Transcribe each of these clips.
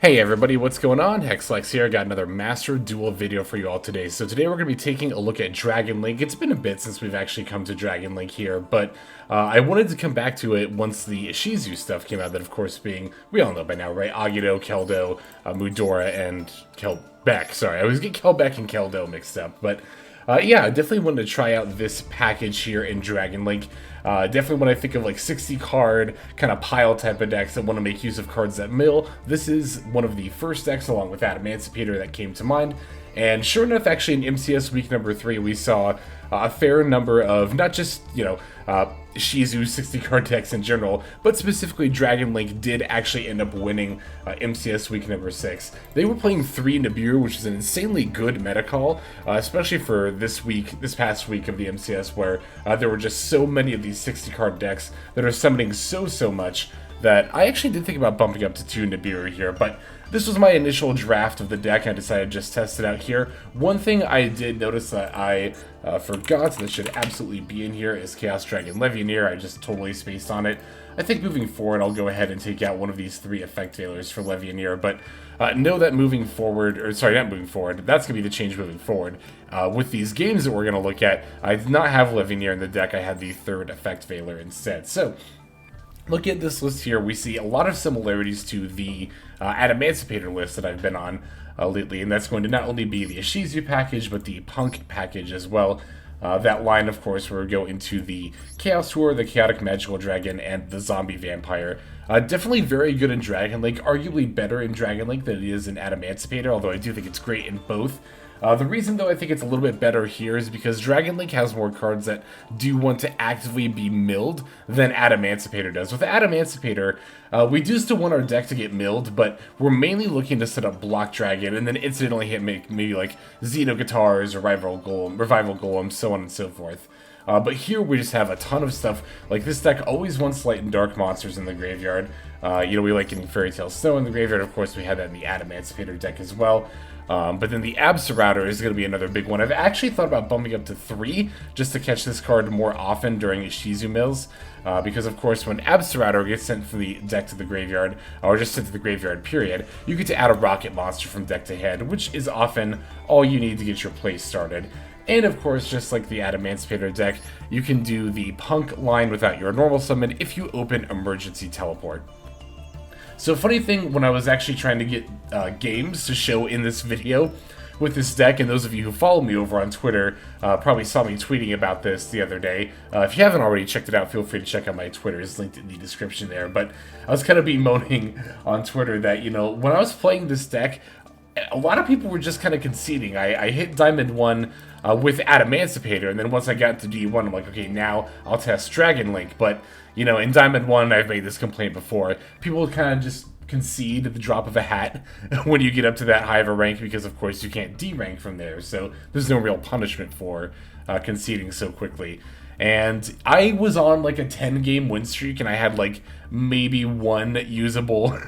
Hey everybody, what's going on? Hexlex here. Got another Master Duel video for you all today. So today we're going to be taking a look at Dragon Link. It's been a bit since we've actually come to Dragon Link here, but I wanted to come back to it once the Ishizu stuff came out, that of course being, we all know by now, right? Agido, Keldo, Mudora, and Kelbek. Sorry, I always get Kelbek and Keldo mixed up, but yeah, I definitely wanted to try out this package here in Dragon Link. Definitely when I think of like 60 card kind of pile type of decks that want to make use of cards that mill, this is one of the first decks along with that Emancipator that came to mind. And sure enough, actually in MCS week number 3, we saw a fair number of not just, Ishizu 60 card decks in general, but specifically Dragon Link did actually end up winning MCS week number 6. They were playing 3 Nibiru, which is an insanely good meta call, especially for this past week of the MCS, where there were just so many of these 60 card decks that are summoning so much that I actually did think about bumping up to 2 Nibiru here, but this was my initial draft of the deck. I decided to just test it out here. One thing I did notice that I forgot that should absolutely be in here is Chaos Dragon Levianeer. I just totally spaced on it. I think moving forward, I'll go ahead and take out one of these 3 effect veilers for Levianeer, but know that moving forward, or sorry, not moving forward, that's going to be the change moving forward. With these games that we're going to look at, I did not have Levianeer in the deck. I had the 3rd effect veiler instead. So, look at this list here. We see a lot of similarities to the Emancipator list that I've been on lately, and that's going to not only be the Ishizu package, but the Punk package as well. That line, of course, where we go into the Chaos Tour, the Chaotic Magical Dragon, and the Zombie Vampire. Definitely very good in Dragon Link, arguably better in Dragon Link than it is in Emancipator, although I do think it's great in both. The reason, though, I think it's a little bit better here is because Dragon Link has more cards that do want to actively be milled than Emancipator does. With Emancipator, we do still want our deck to get milled, but we're mainly looking to set up Block Dragon and then incidentally hit maybe like Xeno Guitars or Revival Golem, so on and so forth. But here we just have a ton of stuff. Like, this deck always wants light and dark monsters in the graveyard. We like getting Fairy Tale Snow in the graveyard. Of course, we had that in the Emancipator deck as well. But then the Absorouter is going to be another big one. I've actually thought about bumping up to 3 just to catch this card more often during Ishizu mills. Because, of course, when Absorouter gets sent from the deck to the graveyard, or just sent to the graveyard, period, you get to add a Rokket monster from deck to hand, which is often all you need to get your play started. And of course, just like the Emancipator deck, you can do the Punk line without your normal summon if you open Emergency Teleport. So funny thing, when I was actually trying to get games to show in this video with this deck, and those of you who follow me over on Twitter probably saw me tweeting about this the other day. If you haven't already checked it out, feel free to check out my Twitter. It's linked in the description there. But I was kind of bemoaning on Twitter that, when I was playing this deck, a lot of people were just kind of conceding. I hit Diamond 1 with Emancipator, and then once I got to D1, I'm like, okay, now I'll test Dragon Link. But, in Diamond 1, I've made this complaint before, people kind of just concede at the drop of a hat when you get up to that high of a rank, because, of course, you can't D-rank from there, so there's no real punishment for conceding so quickly. And I was on like a 10-game win streak, and I had like maybe 1 usable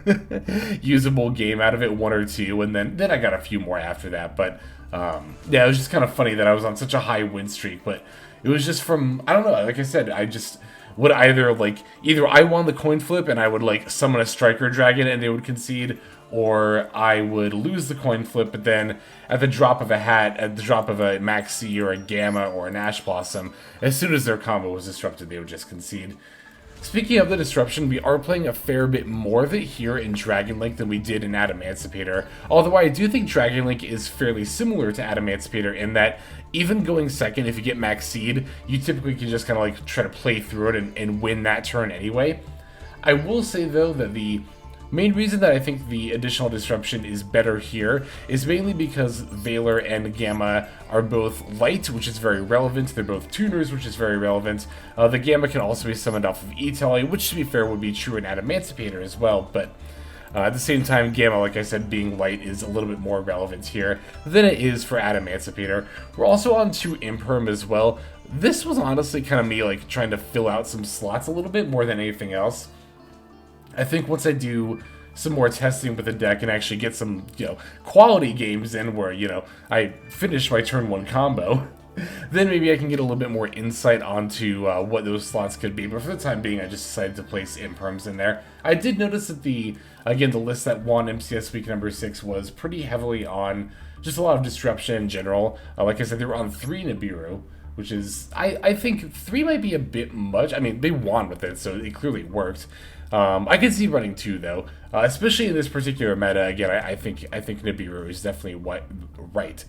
usable game out of it, 1 or 2, and then I got a few more after that. But yeah, it was just kind of funny that I was on such a high win streak, but it was just from, I don't know, like I said, I just would either I won the coin flip and I would like summon a Striker Dragon and they would concede, or I would lose the coin flip, but then at the drop of a hat, at the drop of a Maxx or a Gamma or an Ash Blossom, as soon as their combo was disrupted, they would just concede. Speaking of the disruption, we are playing a fair bit more of it here in Dragon Link than we did in Emancipator, although I do think Dragon Link is fairly similar to Emancipator in that even going second, if you get Maxx, you typically can just kind of like try to play through it and win that turn anyway. I will say though that the main reason that I think the additional disruption is better here is mainly because Veiler and Gamma are both light, which is very relevant. They're both tuners, which is very relevant. The Gamma can also be summoned off of E-Tele, which to be fair would be true in Emancipator as well, but at the same time, Gamma, like I said, being light is a little bit more relevant here than it is for Emancipator. We're also on 2 Imperm as well. This was honestly kind of me like trying to fill out some slots a little bit more than anything else. I think once I do some more testing with the deck and actually get some, quality games in where, I finish my turn 1 combo, then maybe I can get a little bit more insight onto what those slots could be. But for the time being, I just decided to place imperms in there. I did notice that the list that won MCS week number 6 was pretty heavily on just a lot of disruption in general. Like I said, they were on 3 Nibiru, which is, I think 3 might be a bit much. I mean, they won with it, so it clearly worked. I could see running 2 though, especially in this particular meta. Again, I think Nibiru is definitely right.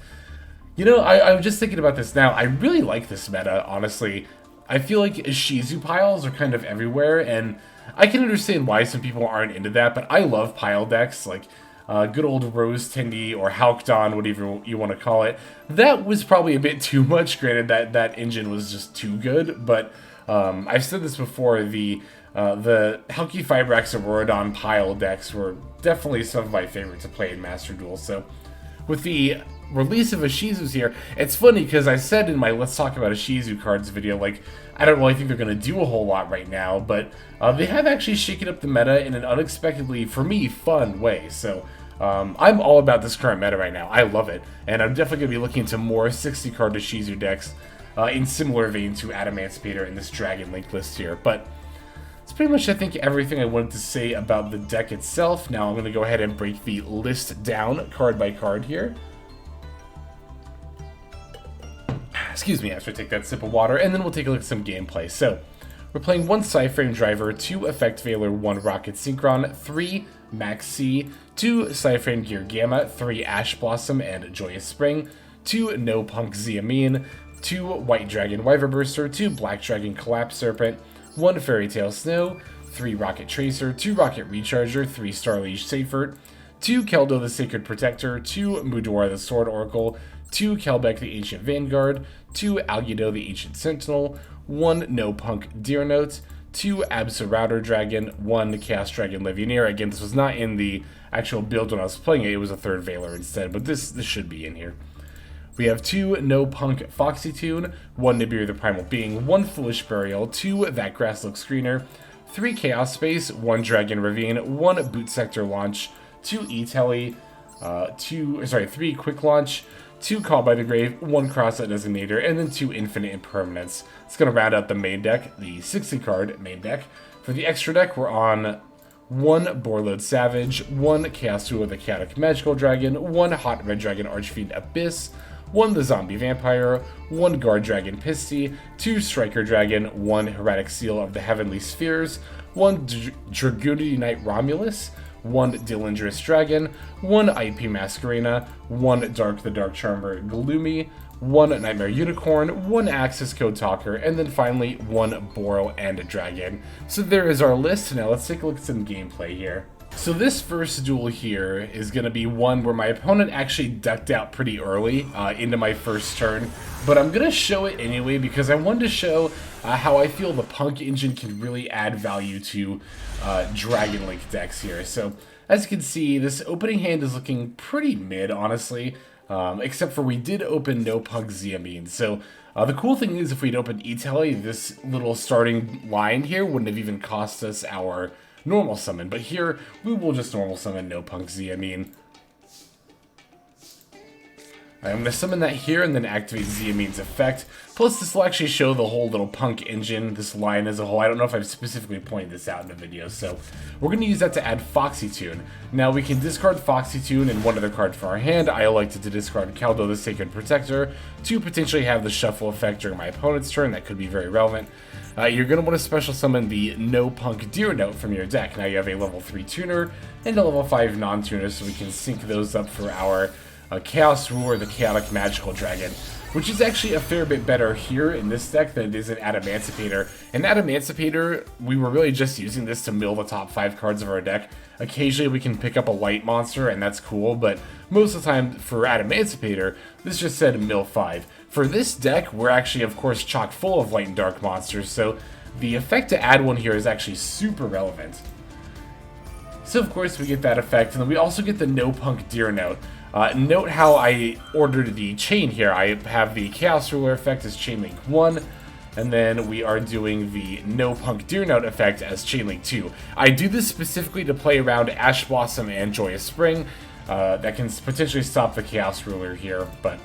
You know, I'm just thinking about this now. I really like this meta, honestly. I feel like Ishizu piles are kind of everywhere, and I can understand why some people aren't into that, but I love pile decks, like good old Rose Tindy or Halkdon, whatever you want to call it. That was probably a bit too much, granted that engine was just too good, but I've said this before, the Halki Fibrax Auroradon pile decks were definitely some of my favorite to play in Master Duel, so with the release of Ishizu's here, it's funny because I said in my Let's Talk About Ishizu cards video, like, I don't really think they're going to do a whole lot right now, but they have actually shaken up the meta in an unexpectedly, for me, fun way. So I'm all about this current meta right now. I love it, and I'm definitely going to be looking to more 60-card Ishizu decks in similar vein to Emancipator in this Dragon Link list here. But it's pretty much, I think, everything I wanted to say about the deck itself. Now I'm going to go ahead and break the list down card by card here. Excuse me, after I take that sip of water, and then we'll take a look at some gameplay. So, we're playing 1 PSY Frame Driver, 2 Effect Veiler, 1 Rokket Synchron, 3 Maxx, 2 PSY Framegear Gamma, 3 Ash Blossom and Joyous Spring, 2 Noh-P.U.N.K Ze Amin, 2 White Dragon Wyverburster, 2 Black Dragon Collapserpent, 1 Fairy Tale Snow, 3 Rokket Tracer, 2 Rokket Recharger, 3 Starliege Seyfert, 2 Keldo the Sacred Protector, 2 Mudora the Sword Oracle, 2 Kelbek the Ancient Vanguard, 2 Agido the Ancient Sentinel, 1 No-P.U.N.K Deer Note, 2 Absorouter Dragon, 1 Chaos Dragon Levianeer. Again, this was not in the actual build when I was playing it, it was a 3rd Veiler instead, but this should be in here. We have 2 No-P.U.N.K Foxy Tune, 1 Nibiru the Primal Being, 1 Foolish Burial, 2 That Grass Looks Greener, 3 Chaos Space, 1 Dragon Ravine, 1 Boot Sector Launch, 2 E-Telly, 3 Quick Launch, 2 Call by the Grave, 1 Crossout Designator, and then 2 Infinite Impermanence. It's going to round out the main deck, the 60-card main deck. For the extra deck, we're on 1 Borreload Savage, 1 Chaos Ruler the Chaotic Magical Dragon, 1 Hot Red Dragon Archfiend Abyss, 1 the Zombie Vampire, 1 Guard Dragon Pisty, 2 Striker Dragon, 1 Hieratic Seal of the Heavenly Spheres, 1 Dragoonity Knight Romulus, 1 Dillingerous Dragon, 1 IP Masquerena, 1 Dark the Dark Charmer Gloomy, 1 Nightmare Unicorn, 1 Access Code Talker, and then finally 1 Boro and Dragon. So there is our list. Now let's take a look at some gameplay here. So this first duel here is going to be one where my opponent actually ducked out pretty early into my first turn, but I'm going to show it anyway because I wanted to show how I feel the Punk engine can really add value to Dragon Link decks here. So as you can see, this opening hand is looking pretty mid, honestly, except for we did open No-P.U.N.K Ze Amin. So the cool thing is if we'd opened E-Telly, this little starting line here wouldn't have even cost us our normal summon, but here we will just normal summon No-P.U.N.K Ze Amin. I'm going to summon that here and then activate Ze Amin's effect. Plus, this will actually show the whole little Punk engine, this line as a whole. I don't know if I've specifically pointed this out in the video, so we're going to use that to add Foxy Tune. Now, we can discard Foxy Tune and one other card for our hand. I elected to discard Keldo the Sacred Protector to potentially have the shuffle effect during my opponent's turn. That could be very relevant. You're going to want to special summon the No-P.U.N.K Deer Note from your deck. Now, you have a level 3 tuner and a level 5 non-tuner, so we can sync those up for our Chaos Ruler, the Chaotic Magical Dragon, which is actually a fair bit better here in this deck than it is in Emancipator. In Emancipator, we were really just using this to mill the top 5 cards of our deck. Occasionally we can pick up a light monster, and that's cool, but most of the time for Emancipator, this just said mill 5. For this deck, we're actually, of course, chock full of light and dark monsters, so the effect to add one here is actually super relevant. So, of course, we get that effect, and then we also get the No-P.U.N.K Deer Note. Note how I ordered the chain here. I have the Chaos Ruler effect as Chainlink 1, and then we are doing the No-P.U.N.K Deer Note effect as Chainlink 2. I do this specifically to play around Ash Blossom and Joyous Spring. That can potentially stop the Chaos Ruler here, but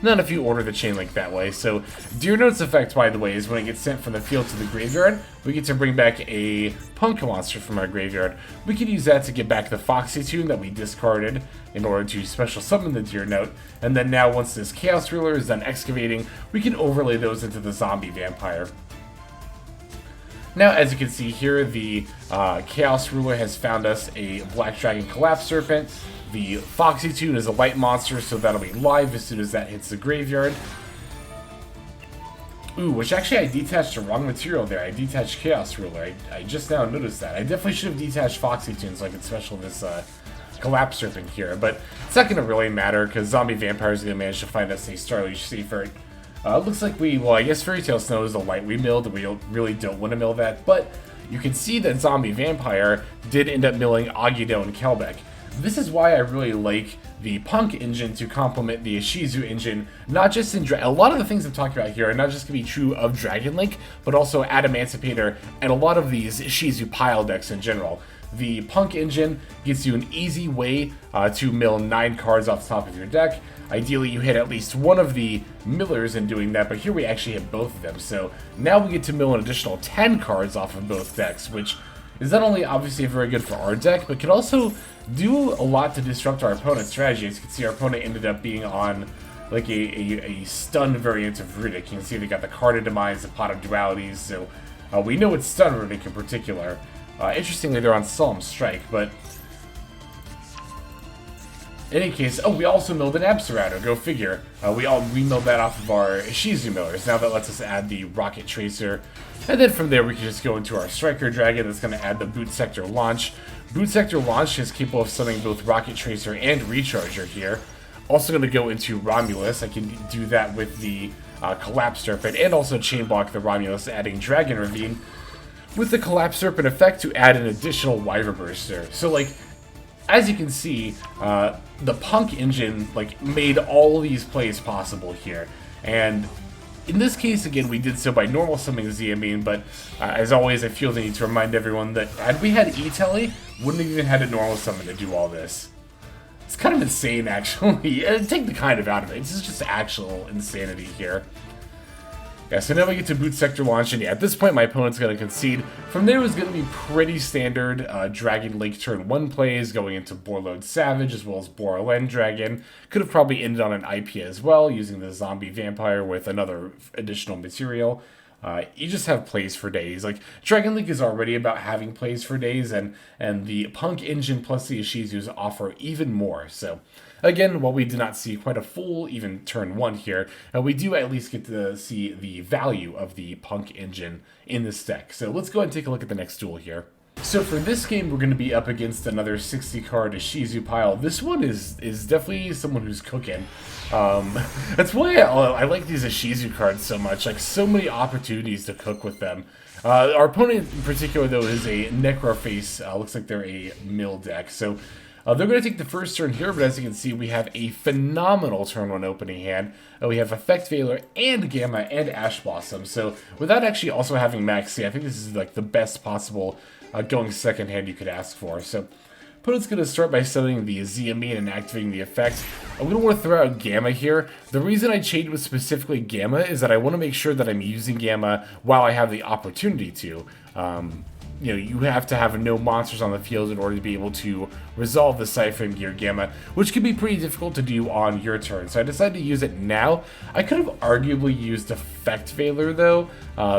not if you order the chain link that way. So Deer Note's effect, by the way, is when it gets sent from the field to the graveyard, we get to bring back a Punk monster from our graveyard. We can use that to get back the Foxy tune that we discarded in order to special summon the Deer Note. And then now once this Chaos Ruler is done excavating, we can overlay those into the Zombie Vampire. Now, as you can see here, the Chaos Ruler has found us a Black Dragon Collapserpent. The Foxy tune is a light monster, so that'll be live as soon as that hits the graveyard. Ooh, which actually I detached the wrong material there. I detached Chaos Ruler. I just now noticed that. I definitely should have detached Foxy tune so I could special this Collapserpent here. But it's not going to really matter because Zombie Vampire is going to manage to find us a Starliege Seyfert. Looks like well, I guess Fairy Tail Snow is a light we milled, and we really don't want to mill that, but you can see that Zombie Vampire did end up milling Agido and Kelbek. This is why I really like the Punk engine to complement the Ishizu engine, not just in a lot of the things I'm talking about here are not just going to be true of Dragon Link, but also at Emancipator and a lot of these Ishizu pile decks in general. The Punk engine gives you an easy way to mill 9 cards off the top of your deck. Ideally, you hit at least one of the millers in doing that, but here we actually hit both of them. So now we get to mill an additional 10 cards off of both decks, which is not only obviously very good for our deck, but can also do a lot to disrupt our opponent's strategy. As you can see, our opponent ended up being on like a stun variant of Riddick. You can see they got the Card of Demise, the Pot of Dualities, so we know it's stun Riddick in particular. Interestingly, they're on Solemn Strike, but in any case, we also milled an Absorouter, go figure. We milled that off of our Ishizu millers. Now that lets us add the Rokket Tracer. And then from there we can just go into our Striker Dragon that's going to add the Boot Sector Launch. Boot Sector Launch is capable of summoning both Rokket Tracer and Recharger here. Also going to go into Romulus. I can do that with the Collapserpent and also Chain Block the Romulus, adding Dragon Ravine with the Collapserpent effect to add an additional Wyverburster. So like, as you can see, the Punk engine made all these plays possible here, and in this case, again, we did so by normal summoning Ze Amin, but as always, I feel the need to remind everyone that had we had E-Telly, wouldn't have even had a normal summon to do all this. It's kind of insane, actually. Take the kind of out of it. This is just actual insanity here. Yeah, so now we get to Boot Sector Launch, and yeah, at this point my opponent's going to concede. From there it was going to be pretty standard Dragon Link turn 1 plays, going into Borreload Savage as well as Borreload Dragon. Could have probably ended on an IP as well, using the Zombie Vampire with another additional material. You just have plays for days. Like, Dragon Link is already about having plays for days, and the Punk engine plus the Ishizus offer even more, so again, while we did not see quite a full even turn 1 here, we do at least get to see the value of the Punk engine in this deck. So let's go ahead and take a look at the next duel here. So for this game, we're going to be up against another 60-card Ishizu pile. This one is definitely someone who's cooking. That's why I like these Ishizu cards so much. Like, so many opportunities to cook with them. Our opponent in particular, though, is a Necro Face. Looks like they're a mill deck. So they're going to take the first turn here, but as you can see, we have a phenomenal turn 1 opening hand. We have Effect Veiler and Gamma and Ash Blossom. So without actually also having Maxx, I think this is like the best possible going second hand you could ask for. So opponent's going to start by summoning the Ze Amin and activating the effect. I'm going to want to throw out Gamma here. The reason I chained with specifically Gamma is that I want to make sure that I'm using Gamma while I have the opportunity to. You know, you have to have no monsters on the field in order to be able to resolve the PSY Framegear Gamma, which can be pretty difficult to do on your turn. So I decided to use it now. I could have arguably used Effect Veiler though,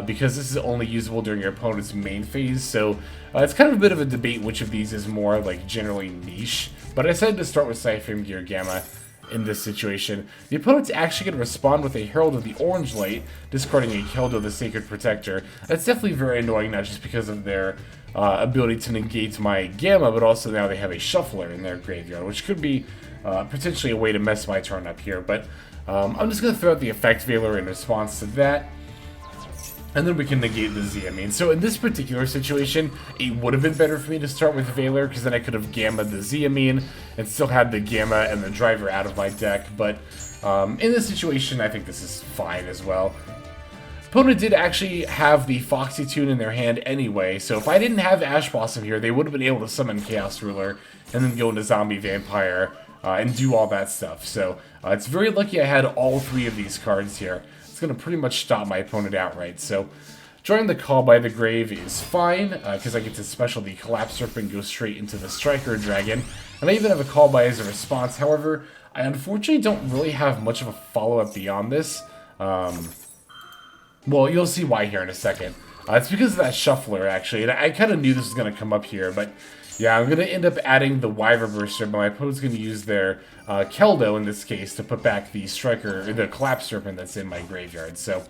because this is only usable during your opponent's main phase. So it's kind of a bit of a debate which of these is more like generally niche. But I decided to start with PSY Framegear Gamma in this situation. The opponent's actually going to respond with a Herald of the Orange Light, discarding a Keldo the Sacred Protector. That's definitely very annoying, not just because of their ability to negate my Gamma, but also now they have a Shuffler in their graveyard, which could be potentially a way to mess my turn up here. But I'm just going to throw out the Effect Veiler in response to that. And then we can negate the Ze Amin. So in this particular situation, it would have been better for me to start with Veiler, because then I could have Gamma the Ze Amin and still had the Gamma and the Driver out of my deck. But in this situation, I think this is fine as well. opponent did actually have the Foxy tune in their hand anyway, so if I didn't have Ash Blossom here, they would have been able to summon Chaos Ruler and then go into Zombie Vampire and do all that stuff. So it's very lucky I had all 3 of these cards here. It's going to pretty much stop my opponent outright. So drawing the Call by the Grave is fine, because I get to special the Collapserpent and go straight into the Striker Dragon. And I even have a Call by as a response. However, I unfortunately don't really have much of a follow-up beyond this. Well, you'll see why here in a second. It's because of that Shuffler, actually. And I kind of knew this was going to come up here, but yeah, I'm going to end up adding the Wyverburster, but my opponent's going to use their Keldo, in this case, to put back the Striker, or the Collapserpent that's in my graveyard. So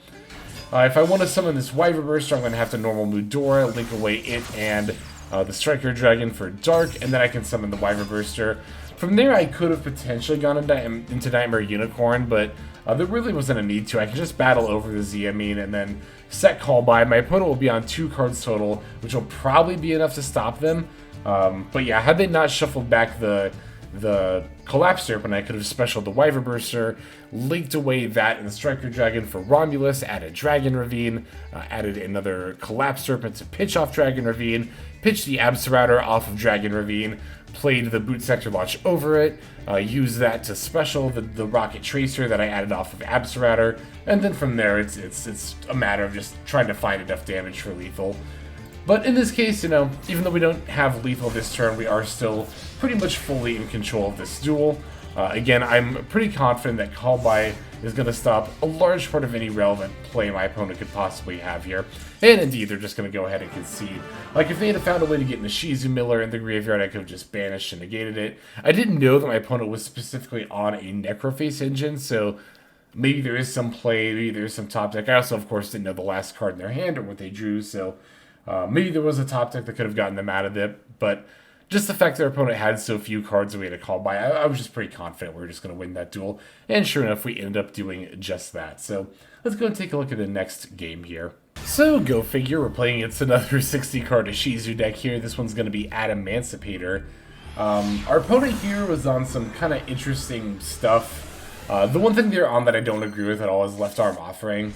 if I want to summon this Wyverburster, I'm going to have to normal Mudora, link away it and the Striker Dragon for Dark, and then I can summon the Wyverburster. From there, I could have potentially gone into Nightmare Unicorn, but there really wasn't a need to. I can just battle over the Ze Amin and then set Call by. My opponent will be on 2 cards total, which will probably be enough to stop them. But yeah, had they not shuffled back the Collapserpent, I could have specialed the Wyverburster, linked away that and the Striker Dragon for Romulus, added Dragon Ravine, added another Collapserpent to pitch off Dragon Ravine, pitched the Absorouter off of Dragon Ravine, played the Boot Sector Launch over it, used that to special the Rokket Tracer that I added off of Absorouter, and then from there it's a matter of just trying to find enough damage for lethal. But in this case, you know, even though we don't have lethal this turn, we are still pretty much fully in control of this duel. Again, I'm pretty confident that Call by is going to stop a large part of any relevant play my opponent could possibly have here. And indeed, they're just going to go ahead and concede. Like, if they had found a way to get an Ishizu Miller in the graveyard, I could have just banished and negated it. I didn't know that my opponent was specifically on a Necro Face engine, so maybe there is some play, maybe there's some top deck. I also, of course, didn't know the last card in their hand or what they drew, so maybe there was a top deck that could have gotten them out of it, but just the fact that our opponent had so few cards that we had to call by, I was just pretty confident we were just going to win that duel, and sure enough, we ended up doing just that. So let's go and take a look at the next game here. So, go figure, we're playing against another 60-card Ishizu deck here. This one's going to be Emancipator. Our opponent here was on some kind of interesting stuff. The one thing they're on that I don't agree with at all is Left Arm Offering.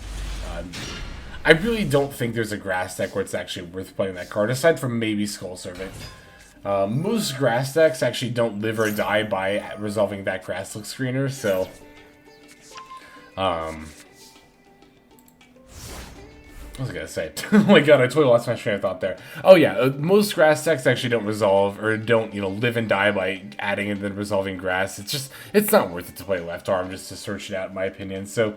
I really don't think there's a grass deck where it's actually worth playing that card, aside from maybe Skull Servant. Most grass decks actually don't live or die by resolving that grass look screener, so what was I gonna say? Oh my god, I totally lost my train of thought there. Oh yeah, most grass decks actually don't resolve, or don't, you know, live and die by adding and then resolving grass. It's not worth it to play left arm just to search it out, in my opinion. So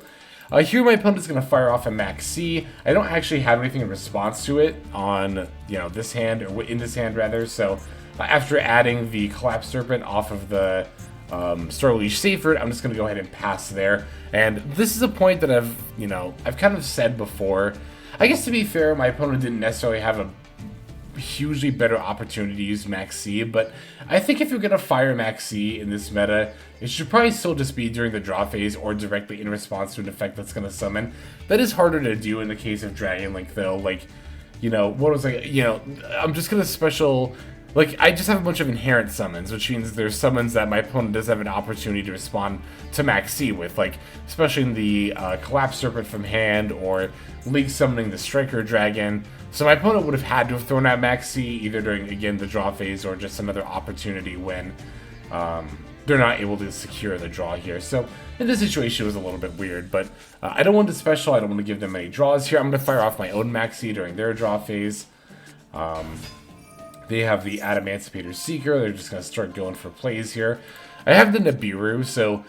here my opponent's going to fire off a Maxx. I don't actually have anything in response to it on, you know, this hand, or in this hand rather, so after adding the Collapserpent off of the Starliege Seyfert, I'm just going to go ahead and pass there. And this is a point that I've kind of said before. I guess to be fair, my opponent didn't necessarily have a hugely better opportunity to use Maxx, but I think if you're going to fire Maxx in this meta, it should probably still just be during the draw phase or directly in response to an effect that's going to summon. That is harder to do in the case of Dragon Link, though. Like, you know, what was I, you know, I'm just going to special, like, I just have a bunch of inherent summons, which means there's summons that my opponent does have an opportunity to respond to Maxx with, like, especially in the Collapserpent from hand, or League summoning the Striker Dragon. So my opponent would have had to have thrown out Maxx either during, again, the draw phase or just another opportunity when they're not able to secure the draw here. So in this situation, it was a little bit weird, but I don't want to special. I don't want to give them any draws here. I'm going to fire off my own Maxx during their draw phase. They have the Emancipator Seeker. They're just going to start going for plays here. I have the Nibiru, so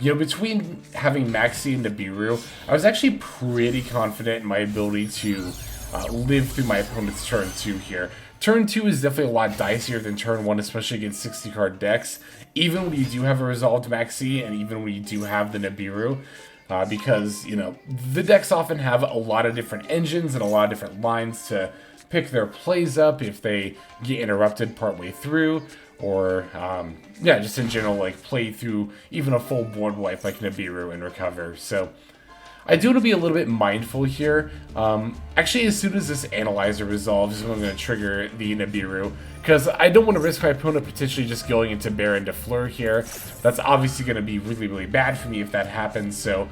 you know, between having Maxx and Nibiru, I was actually pretty confident in my ability to live through my opponent's turn 2 here. Turn 2 is definitely a lot dicier than turn 1, especially against 60-card decks, even when you do have a resolved Maxx and even when you do have the Nibiru, because, you know, the decks often have a lot of different engines and a lot of different lines to pick their plays up if they get interrupted partway through, or, yeah, just in general, like, play through even a full board wipe like Nibiru and recover. So I do want to be a little bit mindful here. Actually, as soon as this analyzer resolves, I'm going to trigger the Nibiru, because I don't want to risk my opponent potentially just going into Baron to Fleur here. That's obviously going to be really, really bad for me if that happens, so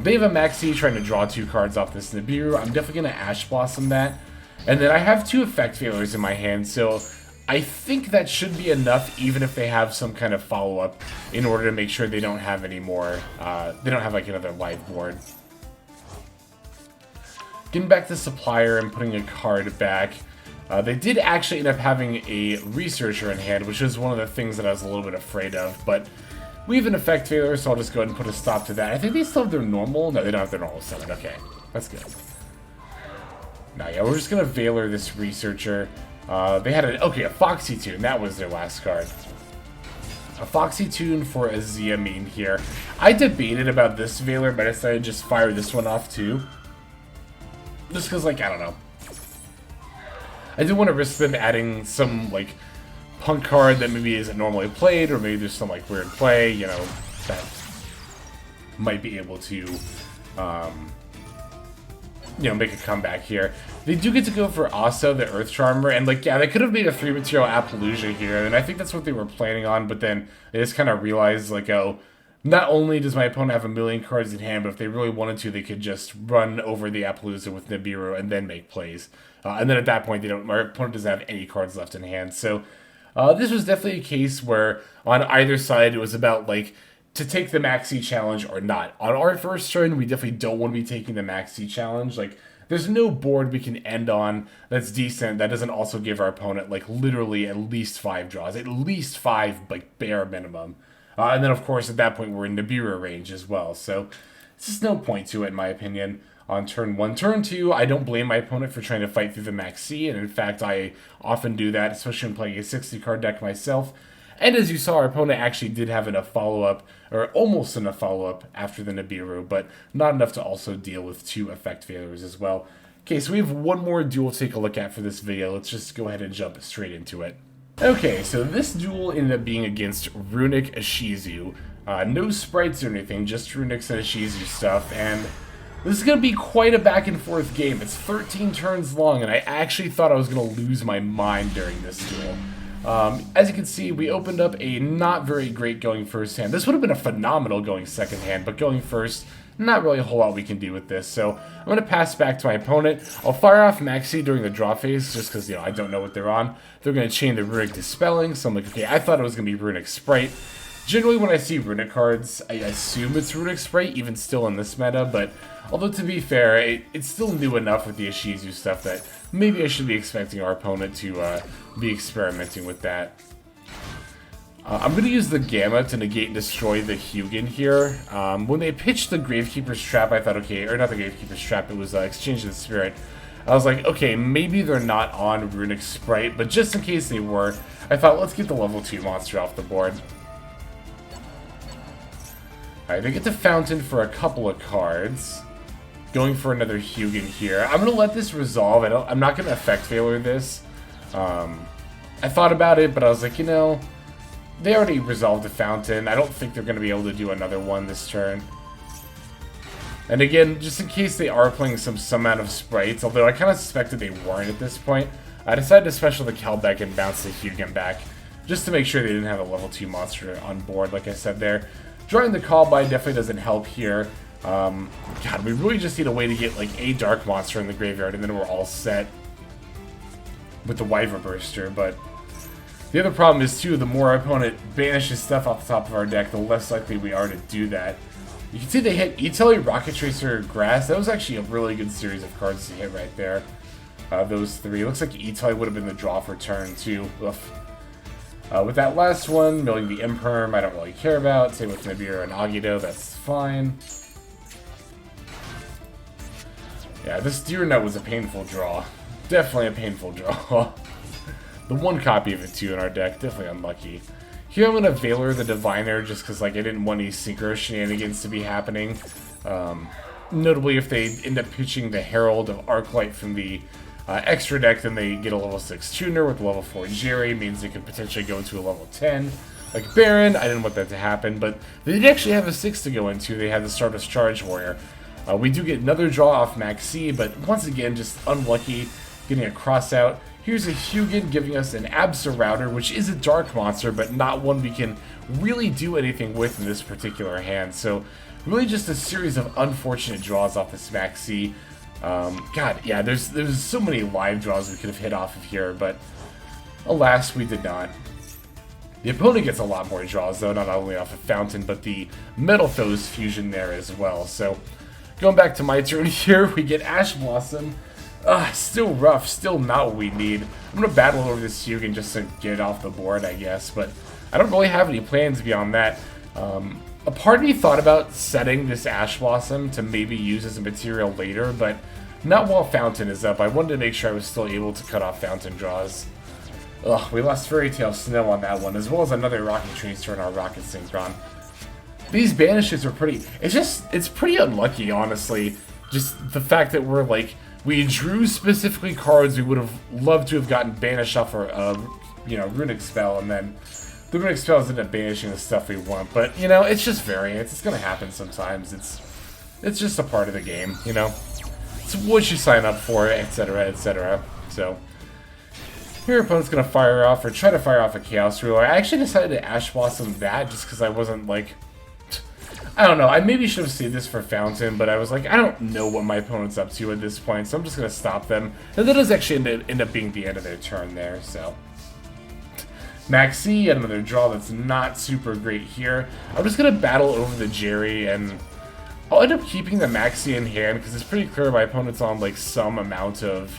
they have a Maxx trying to draw 2 cards off this Nibiru. I'm definitely going to Ash Blossom that. And then I have 2 effect failures in my hand, so I think that should be enough, even if they have some kind of follow-up, in order to make sure they don't have any more, they don't have like another live board. Getting back to Supplier and putting a card back. They did actually end up having a Researcher in hand, which is one of the things that I was a little bit afraid of, but we have an effect failure, so I'll just go ahead and put a stop to that. I think they still have their normal. No, they don't have their normal summon. Okay, that's good. Now, yeah, we're just going to Veiler this Researcher. They had a Foxy Tune. That was their last card. A Foxy Tune for a Ze Amin here. I debated about this Veiler, but I decided to just fire this one off too. Just because, like, I don't know. I didn't want to risk them adding some, like, punk card that maybe isn't normally played, or maybe there's some, like, weird play, you know, that might be able to, you know, make a comeback here. They do get to go for Asa, the Earth Charmer, and, like, yeah, they could have made a 3-material Appaloosa here, and I think that's what they were planning on, but then they just kind of realized, like, oh, not only does my opponent have a million cards in hand, but if they really wanted to, they could just run over the Appaloosa with Nibiru and then make plays. And then at that point, my opponent doesn't have any cards left in hand. So this was definitely a case where on either side, it was about, like, to take the Maxx challenge or not. On our first turn, we definitely don't want to be taking the Maxx challenge. Like, there's no board we can end on that's decent that doesn't also give our opponent, like, literally at least 5 draws. At least 5, like, bare minimum. And then, of course, at that point, we're in Nibiru range as well. So, there's just no point to it, in my opinion, on turn 1. Turn 2, I don't blame my opponent for trying to fight through the Maxx, and in fact, I often do that, especially when playing a 60-card deck myself. And as you saw, our opponent actually did have enough follow-up, or almost enough follow-up after the Nibiru, but not enough to also deal with 2 effect failures as well. Okay, so we have one more duel to take a look at for this video. Let's just go ahead and jump straight into it. Okay, so this duel ended up being against Runic Ishizu. No sprites or anything, just Runic's and Ishizu stuff, and this is going to be quite a back and forth game. It's 13 turns long, and I actually thought I was going to lose my mind during this duel. As you can see, we opened up a not very great going first hand. This would have been a phenomenal going second hand, but going first, not really a whole lot we can do with this. So I'm going to pass back to my opponent. I'll fire off Maxx during the draw phase, just because, you know, I don't know what they're on. They're going to chain the Runic Dispelling, so I'm like, okay, I thought it was going to be Runic Sprite. Generally, when I see Runic cards, I assume it's Runic Sprite, even still in this meta, but although to be fair, it's still new enough with the Ishizu stuff that maybe I should be expecting our opponent to be experimenting with that. I'm going to use the Gamma to negate and destroy the Hugin here. When they pitched the Gravekeeper's Trap, I thought, okay, or not the Gravekeeper's Trap, it was Exchange of the Spirit. I was like, okay, maybe they're not on Runic Sprite, but just in case they were, I thought, let's get the level 2 monster off the board. Alright, they get the Fountain for a couple of cards. Going for another Hugin here. I'm going to let this resolve. I'm not going to effect failure this. I thought about it, but I was like, you know, they already resolved the Fountain. I don't think they're going to be able to do another one this turn. And again, just in case they are playing some amount of sprites, although I kind of suspected they weren't at this point, I decided to special the Kelbek and bounce the Hugin back, just to make sure they didn't have a level 2 monster on board, like I said there. Drawing the call by definitely doesn't help here. God, we really just need a way to get like a dark monster in the graveyard, and then we're all set with the Wyverburster. But the other problem is, too, the more our opponent banishes stuff off the top of our deck, the less likely we are to do that. You can see they hit Italy, Rokket Tracer, Grass. That was actually a really good series of cards to hit right there. Those 3. It looks like Italy would have been the draw for turn 2. Oof. With that last one, milling the Imperm, I don't really care about. Same with Nibiru and Agido, that's fine. Yeah, this Deer Nut was a painful draw. Definitely a painful draw. The one copy of it, too, in our deck. Definitely unlucky. Here I'm going to Veiler the Diviner just because, like, I didn't want any Synchro shenanigans to be happening. Notably, if they end up pitching the Herald of Arclight from the extra deck, then they get a level 6 Tuner with level 4 Jerry. Means they could potentially go into a level 10. Like Baron, I didn't want that to happen, but they did actually have a 6 to go into. They had the Stardust Charge Warrior. We do get another draw off Maxx, but once again, just unlucky getting a Crossout. Here's a Hugin giving us an Absorouter, which is a dark monster, but not one we can really do anything with in this particular hand. So really just a series of unfortunate draws off this Maxx. God, yeah, there's so many live draws we could have hit off of here, but alas, we did not. The opponent gets a lot more draws, though, not only off of Fountain, but the Metal Foes fusion there as well. So going back to my turn here, we get Ash Blossom. Still rough, still not what we need. I'm going to battle over this Hugin just to get it off the board, I guess, but I don't really have any plans beyond that. A part of me thought about setting this Ash Blossom to maybe use as a material later, but not while Fountain is up. I wanted to make sure I was still able to cut off Fountain draws. Ugh, we lost Fairy Tail Snow on that one, as well as another Rokket Tracer in our Rokket Synchron. These banishes are pretty... It's pretty unlucky, honestly. Just the fact that we're like... We drew specifically cards we would have loved to have gotten banished off our, Runic Spell, and then the Runic Spells end up banishing the stuff we want. But, you know, it's just variance. It's going to happen sometimes. It's just a part of the game, you know? It's what you sign up for, etc., etc. So, your opponent's going to fire off, or try to fire off a Chaos Ruler. I actually decided to Ash Blossom that just because I wasn't, like... I don't know, I maybe should have saved this for Fountain, but I was like, I don't know what my opponent's up to at this point, so I'm just going to stop them. And that does actually end up being the end of their turn there, so. Maxx, another draw that's not super great here. I'm just going to battle over the Jerry, and I'll end up keeping the Maxx in hand, because it's pretty clear my opponent's on, like, some amount of,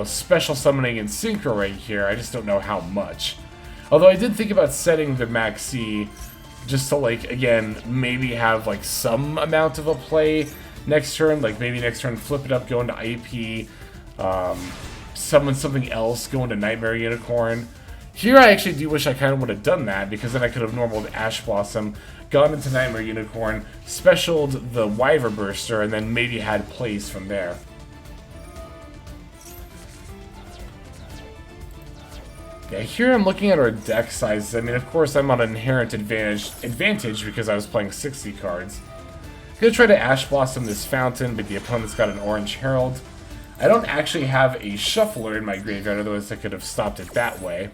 special summoning and synchro right here. I just don't know how much. Although I did think about setting the Maxx just to, like, again, maybe have, like, some amount of a play next turn. Like, maybe next turn flip it up, go into IP, summon something else, go into Nightmare Unicorn. Here I actually do wish I kind of would have done that, because then I could have normaled Ash Blossom, gone into Nightmare Unicorn, specialed the Wyverburster, and then maybe had plays from there. Yeah, here I'm looking at our deck sizes. I mean, of course, I'm on an inherent advantage because I was playing 60 cards. Gonna try to Ash Blossom this Fountain, but the opponent's got an Orange Herald. I don't actually have a Shuffler in my graveyard, otherwise I could have stopped it that way.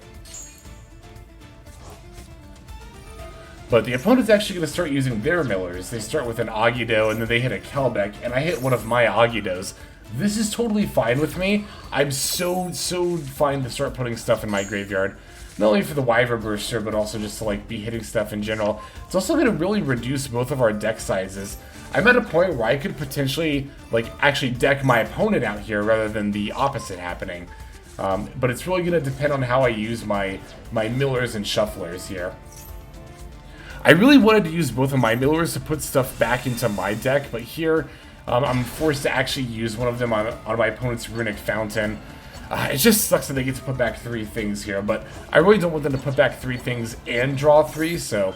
But the opponent's actually going to start using their millers. They start with an Agido, and then they hit a Kelbek, and I hit one of my Agidos. This is totally fine with me. I'm so fine to start putting stuff in my graveyard. Not only for the Wyverburster, but also just to, like, be hitting stuff in general. It's also going to really reduce both of our deck sizes. I'm at a point where I could potentially, like, actually deck my opponent out here rather than the opposite happening. But it's really going to depend on how I use my millers and shufflers here. I really wanted to use both of my millers to put stuff back into my deck, but here I'm forced to actually use one of them on my opponent's Runic Fountain. It just sucks that they get to put back 3 things here, but I really don't want them to put back 3 things and draw 3, so...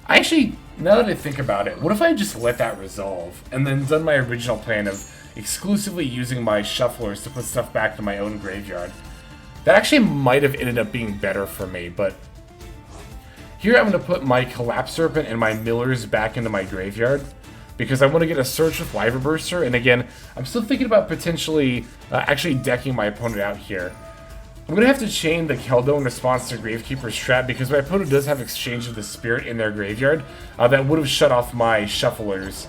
I actually, now that I think about it, what if I just let that resolve, and then done my original plan of exclusively using my shufflers to put stuff back to my own graveyard? That actually might have ended up being better for me, but... Here I'm going to put my Collapserpent and my millers back into my graveyard, because I want to get a search with Wyverburster, and again, I'm still thinking about potentially actually decking my opponent out here. I'm going to have to chain the Keldo in response to Gravekeeper's Trap, because my opponent does have Exchange of the Spirit in their graveyard that would have shut off my shufflers,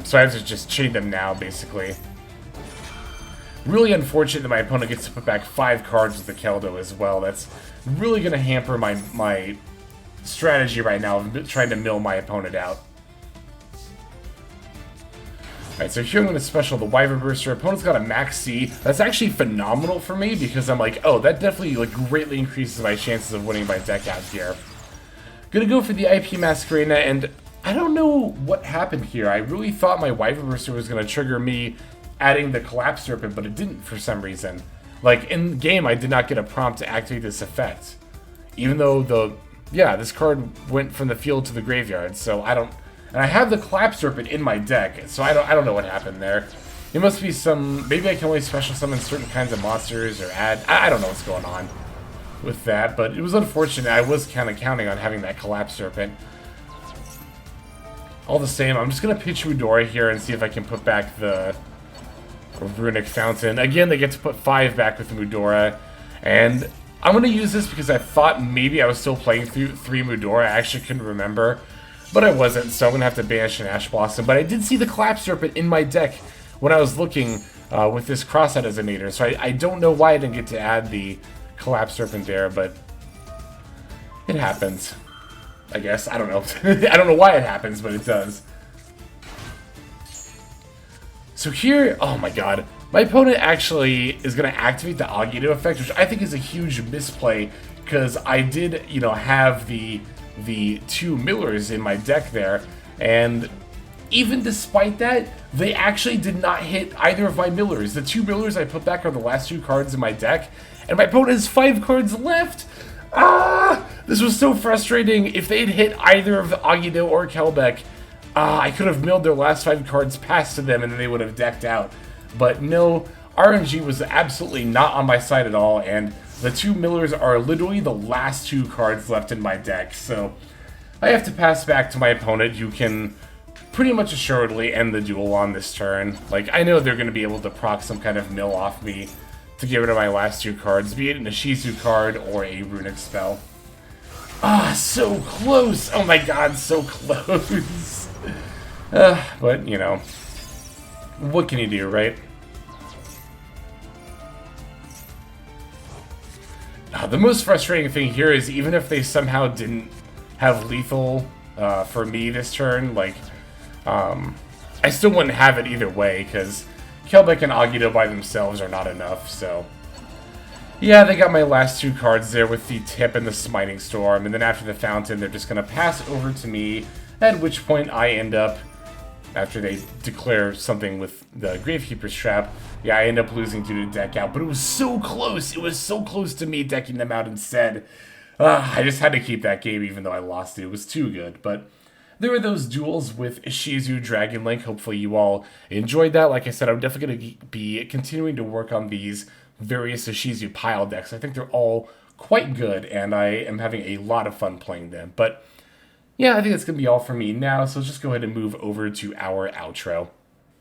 so I have to just chain them now, basically. Really unfortunate that my opponent gets to put back 5 cards with the Keldo as well. That's really going to hamper my strategy right now of trying to mill my opponent out. Alright, so here I'm going to special the Wyverburster. Opponent's got a Maxx. That's actually phenomenal for me, because I'm like, oh, that definitely like greatly increases my chances of winning my deck out here. Gonna go for the IP Masquerena, and I don't know what happened here. I really thought my Wyverburster was going to trigger me adding the Collapserpent, but it didn't for some reason. Like, in game, I did not get a prompt to activate this effect. Even though this card went from the field to the graveyard, so I don't... And I have the Collapserpent in my deck, so I don't know what happened there. It must be some... Maybe I can only special summon certain kinds of monsters or add... I don't know what's going on with that, but it was unfortunate. I was kind of counting on having that Collapserpent. all the same, I'm just going to pitch Mudora here and see if I can put back the Runic Fountain. Again, they get to put 5 back with Mudora, and I'm going to use this because I thought maybe I was still playing through 3 Mudora. I actually couldn't remember, but I wasn't, so I'm going to have to banish an Ash Blossom. But I did see the Collapserpent in my deck when I was looking with this Crossout Designator, so I don't know why I didn't get to add the Collapserpent there, but it happens. I guess. I don't know. I don't know why it happens, but it does. So here, oh my god. My opponent actually is going to activate the Agido effect, which I think is a huge misplay, because I did, you know, have the 2 Millers in my deck there, and even despite that, they actually did not hit either of my Millers. The 2 Millers I put back are the last 2 cards in my deck, and my opponent has 5 cards left! Ah! This was so frustrating. If they'd hit either of Agido or Kelbek, I could have milled their last 5 cards past to them and then they would have decked out. But no, RNG was absolutely not on my side at all, and the 2 Millers are literally the last 2 cards left in my deck. So I have to pass back to my opponent, who can pretty much assuredly end the duel on this turn. Like, I know they're going to be able to proc some kind of mill off me to get rid of my last 2 cards, be it an Ishizu card or a runic spell. Ah, so close! Oh my god, so close! But, you know, what can you do, right? The most frustrating thing here is even if they somehow didn't have lethal for me this turn, like, I still wouldn't have it either way, because Kelbek and Agido by themselves are not enough, so yeah, they got my last 2 cards there with the Tip and the Smiting Storm, and then after the Fountain, they're just going to pass it over to me, at which point I end up, after they declare something with the Gravekeeper's Trap, yeah, I end up losing due to deck out, but it was so close! It was so close to me decking them out instead. I just had to keep that game even though I lost it. It was too good, but there were those duels with Ishizu, Dragon Link. Hopefully you all enjoyed that. Like I said, I'm definitely going to be continuing to work on these various Ishizu pile decks. I think they're all quite good, and I am having a lot of fun playing them. But yeah, I think that's going to be all for me now, so let's just go ahead and move over to our outro.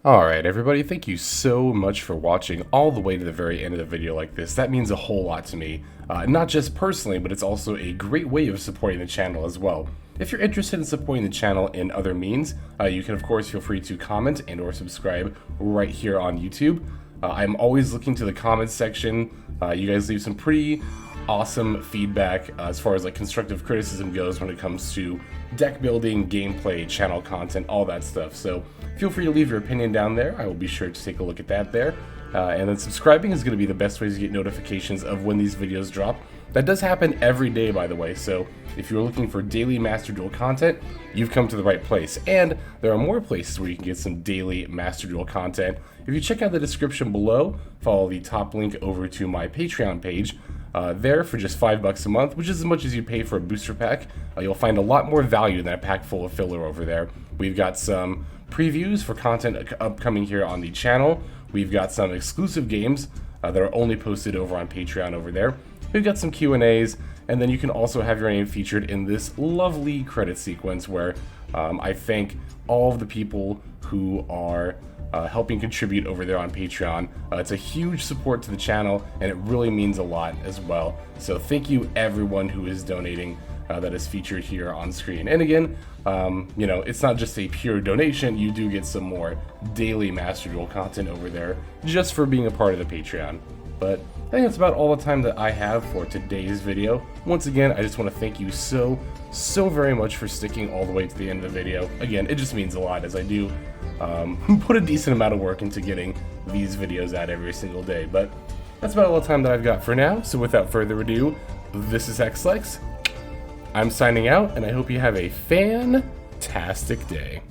Alright everybody, thank you so much for watching all the way to the very end of the video like this. That means a whole lot to me. Not just personally, but it's also a great way of supporting the channel as well. If you're interested in supporting the channel in other means, you can of course feel free to comment and or subscribe right here on YouTube. I'm always looking to the comments section. You guys leave some pretty awesome feedback as far as like constructive criticism goes when it comes to deck building, gameplay, channel content, all that stuff. So feel free to leave your opinion down there. I will be sure to take a look at that there. And then subscribing is going to be the best way to get notifications of when these videos drop. That does happen every day, by the way, so if you're looking for daily Master Duel content, you've come to the right place. And there are more places where you can get some daily Master Duel content. If you check out the description below, follow the top link over to my Patreon page. There, for just $5 a month, which is as much as you pay for a booster pack, you'll find a lot more value than a pack full of filler over there. We've got some previews for content upcoming here on the channel. We've got some exclusive games that are only posted over on Patreon over there. We've got some Q&As, and then you can also have your name featured in this lovely credit sequence where I thank all of the people who are helping contribute over there on Patreon. It's a huge support to the channel, and it really means a lot as well. So thank you everyone who is donating that is featured here on screen. And again, you know, it's not just a pure donation, you do get some more daily Master Duel content over there just for being a part of the Patreon. But I think that's about all the time that I have for today's video. Once again, I just want to thank you so very much for sticking all the way to the end of the video. Again, it just means a lot, as I do put a decent amount of work into getting these videos out every single day. But that's about all the time that I've got for now, so without further ado, this is Xlex. I'm signing out, and I hope you have a fantastic day.